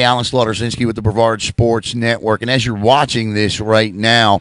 Alan Slaughter-Zinski with the Brevard Sports Network. And as you're watching this right now,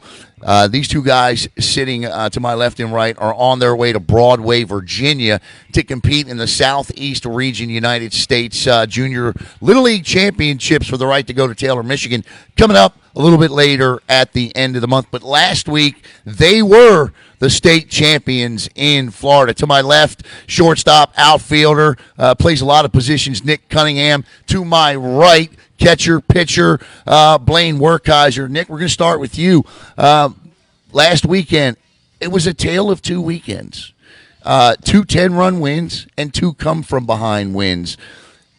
these two guys sitting to my left and right are on their way to Broadway, Virginia, to compete in the Southeast Region United States Junior Little League Championships for the right to go to Taylor, Michigan, coming up a little bit later at the end of the month. But last week, they were the state champions in Florida. To my left, shortstop, outfielder, plays a lot of positions, Nick Cunningham. To my right, catcher, pitcher, Blaine Werkeiser. Nick, we're going to start with you. Last weekend, it was a tale of two weekends. 2 10-run wins and 2 come-from-behind wins.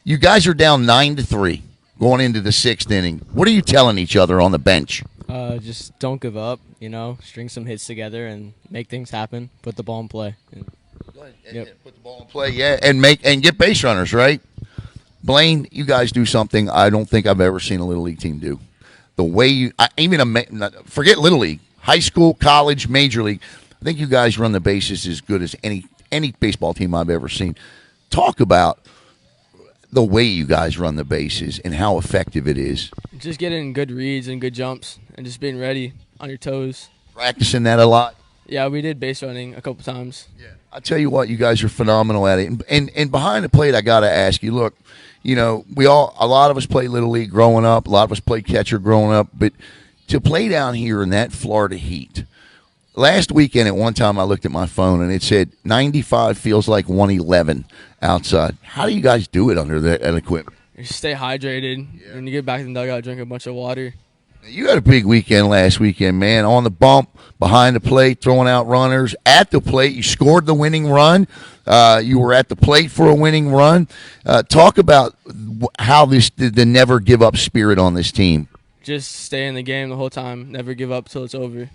You guys are down 9-3 going into the 6th inning. What are you telling each other on the bench? Just don't give up, string some hits together and make things happen. Put the ball in play. Go ahead. Yep. Put the ball in play, yeah, and get base runners, right? Blaine, you guys do something I don't think I've ever seen a Little League team do. The way forget Little League, high school, college, major league, I think you guys run the bases as good as any baseball team I've ever seen. Talk about the way you guys run the bases and how effective it is. Just getting good reads and good jumps and just being ready on your toes. Practicing that a lot? Yeah, we did base running a couple times. Yeah, I tell you what, you guys are phenomenal at it. And behind the plate, I got to ask you, look, a lot of us played Little League growing up. A lot of us played catcher growing up. But to play down here in that Florida heat, last weekend at one time I looked at my phone and it said 95 feels like 111 outside. How do you guys do it under that equipment? You stay hydrated. Yeah. When you get back to the dugout, drink a bunch of water. You had a big weekend last weekend, man. On the bump, behind the plate, throwing out runners. At the plate, you scored the winning run. You were at the plate for a winning run. Talk about how the never give up spirit on this team. Just stay in the game the whole time. Never give up till it's over.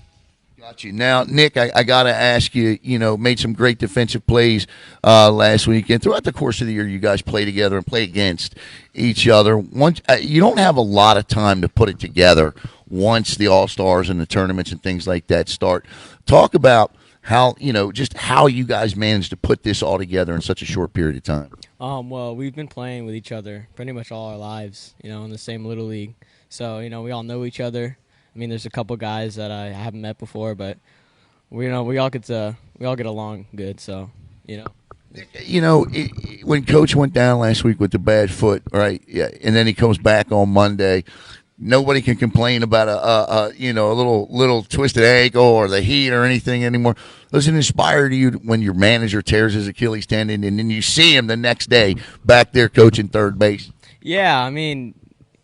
Got you. Now, Nick, I got to ask you, made some great defensive plays last weekend. Throughout the course of the year, you guys play together and play against each other. Once you don't have a lot of time to put it together once the All-Stars and the tournaments and things like that start. Talk about how, just how you guys managed to put this all together in such a short period of time. Well, we've been playing with each other pretty much all our lives, in the same Little League. So, we all know each other. I mean, there's a couple guys that I haven't met before, but we all get along good. So, when Coach went down last week with the bad foot, right? Yeah, and then he comes back on Monday. Nobody can complain about a little twisted ankle or the heat or anything anymore. Does it inspire you when your manager tears his Achilles tendon and then you see him the next day back there coaching third base? Yeah, I mean,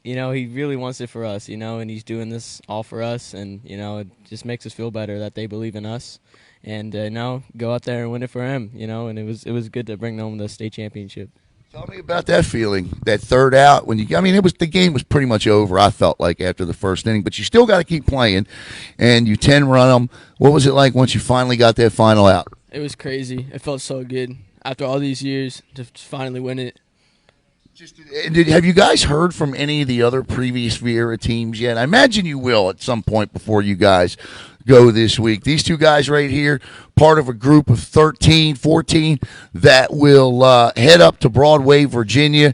he really wants it for us, and he's doing this all for us, and, it just makes us feel better that they believe in us, and, go out there and win it for him, and it was good to bring home the state championship. Tell me about that feeling, that third out. The game was pretty much over, I felt like, after the first inning, but you still got to keep playing, and you 10-run them. What was it like once you finally got that final out? It was crazy. It felt so good. After all these years, to finally win it. Have you guys heard from any of the other previous VIERA teams yet? I imagine you will at some point before you guys go this week. These two guys right here, part of a group of 13, 14 that will head up to Broadway, Virginia.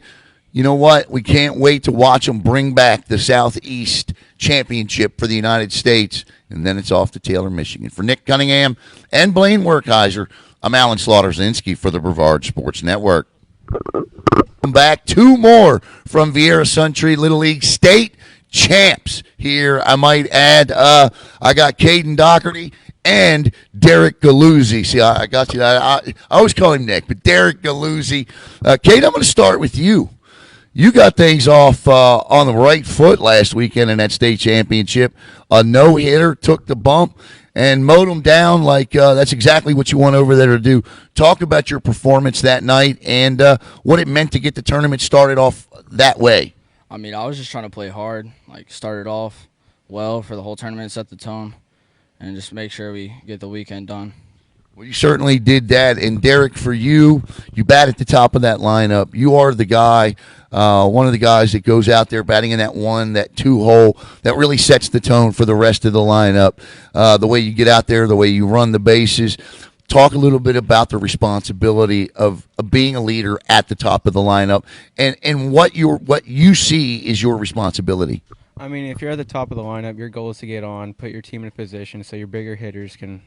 You know what? We can't wait to watch them bring back the Southeast Championship for the United States, and then it's off to Taylor, Michigan. For Nick Cunningham and Blaine Werkeiser, I'm Alan Slaughter-Zinski for the Brevard Sports Network. Back, 2 more from VIERA Suntree Little League State champs here. I might add, I got Kayden Dougherty and Derek Galluzzi. See, I got you. I always call him Nick, but Derek Galluzzi. Kayden, I'm going to start with you. You got things off on the right foot last weekend in that state championship. A no-hitter, took the bump, and mowed them down like that's exactly what you want over there to do. Talk about your performance that night and what it meant to get the tournament started off that way. I mean, I was just trying to play hard, started off well for the whole tournament, set the tone, and just make sure we get the weekend done. Well, you certainly did that. And, Derek, for you, you bat at the top of that lineup. You are the guy, one of the guys that goes out there batting in that 1, that 2 hole that really sets the tone for the rest of the lineup. The way you get out there, the way you run the bases. talk a little bit about the responsibility of being a leader at the top of the lineup, and what you see is your responsibility. I mean, if you're at the top of the lineup, your goal is to get on, put your team in a position so your bigger hitters can,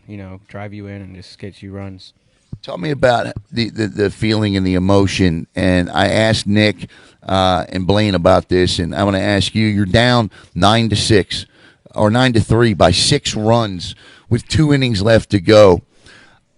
drive you in and just get you runs. Tell me about the feeling and the emotion. And I asked Nick and Blaine about this, and I want to ask you. You're down 9-6 or 9-3 by 6 runs with 2 innings left to go.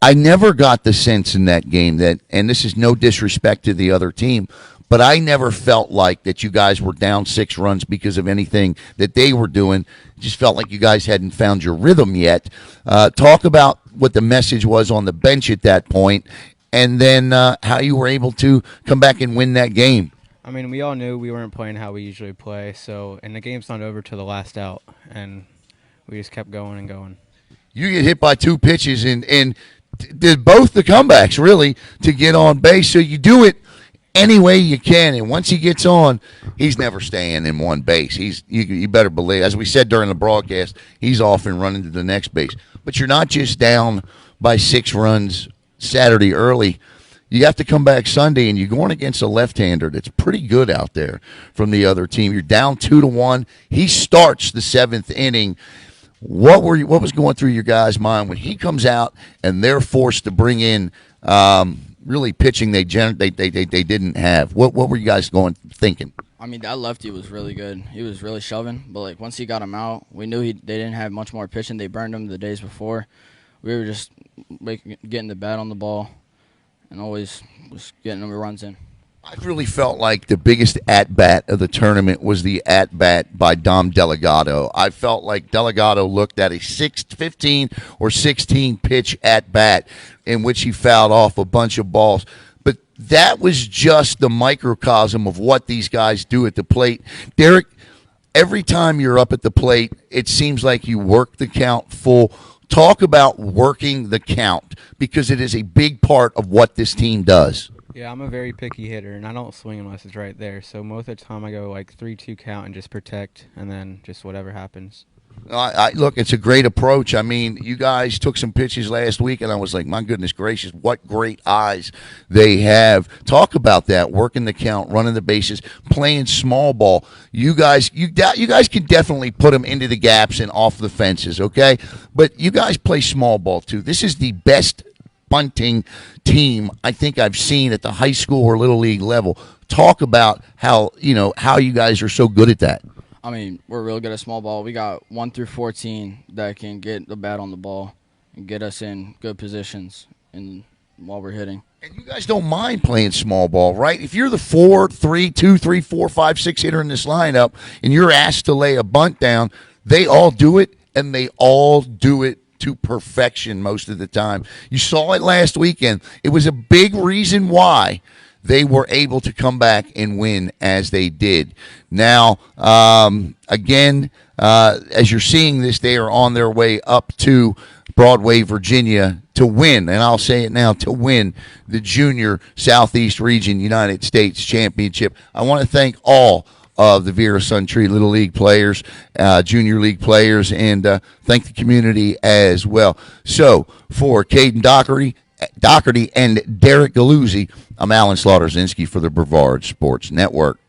I never got the sense in that game that, and this is no disrespect to the other team, but I never felt like that you guys were down 6 runs because of anything that they were doing. It just felt like you guys hadn't found your rhythm yet. Talk about what the message was on the bench at that point, and then how you were able to come back and win that game. I mean, we all knew we weren't playing how we usually play, and the game's not over till the last out, and we just kept going and going. You get hit by 2 pitches and did both the comebacks, really, to get on base. So you do it any way you can, and once he gets on, he's never staying in one base. You better believe, as we said during the broadcast, he's off and running to the next base. But you're not just down by 6 runs Saturday early. You have to come back Sunday, and you're going against a left-hander that's pretty good out there from the other team. You're down 2-1. He starts the 7th inning. What was going through your guys' mind when he comes out and they're forced to bring in really pitching they didn't have? What were you guys thinking? I mean, that lefty was really good. He was really shoving, but like once he got him out, we knew they didn't have much more pitching. They burned him the days before. We were just getting the bat on the ball and always was getting them runs in. I really felt like the biggest at-bat of the tournament was the at-bat by Dom Delgado. I felt like Delgado looked at a 15 or 16 pitch at-bat in which he fouled off a bunch of balls. But that was just the microcosm of what these guys do at the plate. Derek, every time you're up at the plate, it seems like you work the count full. Talk about working the count, because it is a big part of what this team does. Yeah, I'm a very picky hitter, and I don't swing unless it's right there. So most of the time I go like 3-2 count and just protect, and then just whatever happens. Look, it's a great approach. I mean, you guys took some pitches last week, and I was like, my goodness gracious, what great eyes they have. Talk about that, working the count, running the bases, playing small ball. You guys can definitely put them into the gaps and off the fences, okay? But you guys play small ball, too. This is the best bunting team I think I've seen at the high school or little league level. Talk about how you guys are so good at that. I mean, we're real good at small ball. We got 1 through 14 that can get the bat on the ball and get us in good positions while we're hitting. And you guys don't mind playing small ball, right? If you're the 4, 3, 2, 3, 4, 5, 6 hitter in this lineup and you're asked to lay a bunt down, they all do it, and they all do it to perfection most of the time. You saw it last weekend. It was a big reason why they were able to come back and win as they did. Now, again, as you're seeing this, they are on their way up to Broadway, Virginia, to win, and I'll say it now, to win the Junior Southeast Region United States Championship. I want to thank all of the VIERA Suntree Little League players, Junior League players, and thank the community as well. So, for Kayden Dougherty and Derek Galluzzi, I'm Alan Slaughter-Zinski for the Brevard Sports Network.